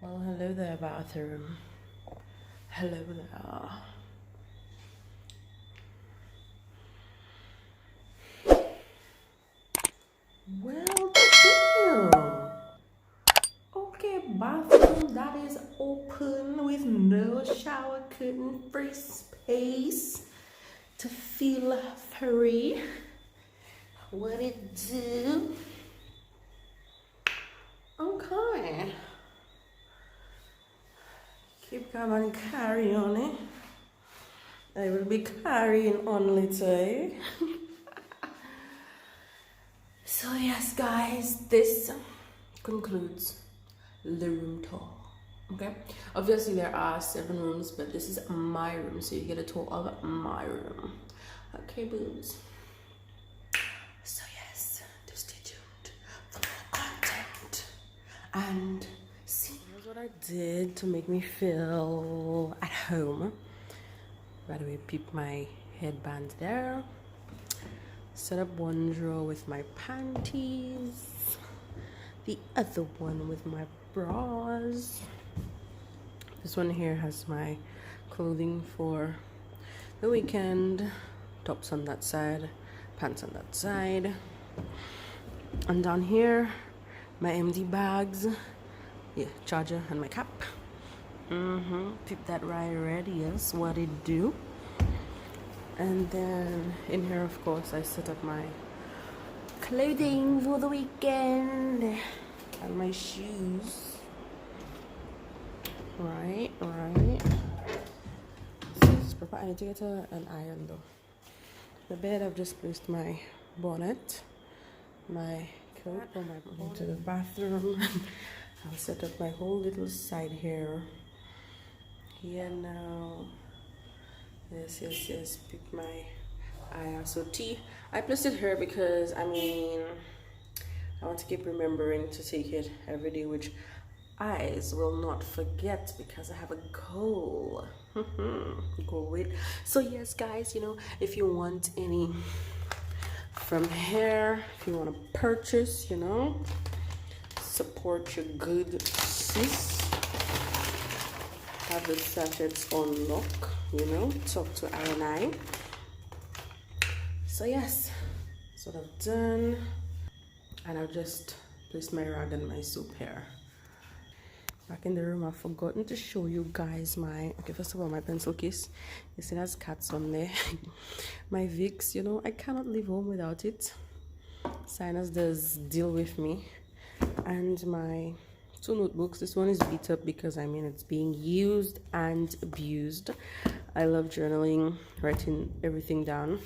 Well, hello there, bathroom. Hello there. Well, damn. Okay, bathroom that is open with no shower curtain, free space to feel free. What it do? Okay. Keep calm and carry on it. I will be carrying on later. So yes guys, this concludes the room tour. Okay, obviously there are 7 rooms, but this is my room, so you get a tour of my room. Okay, boobs. So yes, do stay tuned for more content and see. Here's what I did to make me feel at home. By the way, peep my headband there. Set up one drawer with my panties, the other one with my bras. This one here has my clothing for the weekend. Tops on that side, pants on that side. And down here, my empty bags. Yeah, charger and my cap. Peep that right ready, yes, what it do. And then in here, of course, I set up my clothing for the weekend and my shoes. Right. I need to get an iron though. The bed, I've just placed my bonnet, my coat, into the bathroom. I'll set up my whole little side here now. Yes, pick my ISO tea. I placed it here because I want to keep remembering to take it every day, which eyes will not forget because I have a goal. Goal weight. So yes guys, if you want any from here, if you want to purchase, support your good sis, have the sachets on lock, talk to I. So yes, that's what I've done. And I've just placed my rag and my soap here. Back in the room, I've forgotten to show you guys first of all, my pencil case. You see there's cats on there. My Vicks, I cannot leave home without it. Sinus does deal with me. And my 2 notebooks. This one is beat up because it's being used and abused. I love journaling, writing everything down.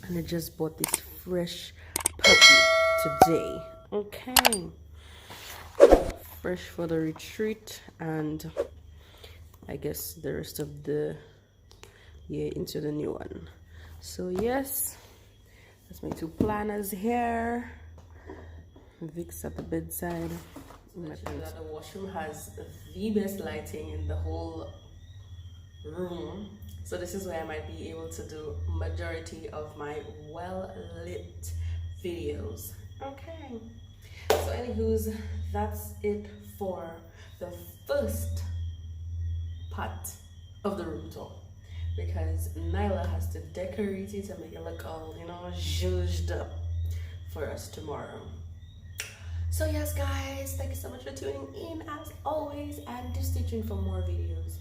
And I just bought this fresh puppy today. Okay. Fresh for the retreat and I guess the rest of the year into the new one. So yes, that's my 2 planners here. Vicks at the bedside. The washroom has the best lighting in the whole room, so this is where I might be able to do majority of my well-lit videos. Okay, so anywho's, that's it for the first part of the room tour, because Nyla has to decorate it and make it look all zhuzhed up for us tomorrow. So yes guys, thank you so much for tuning in as always, and just stay tuned for more videos.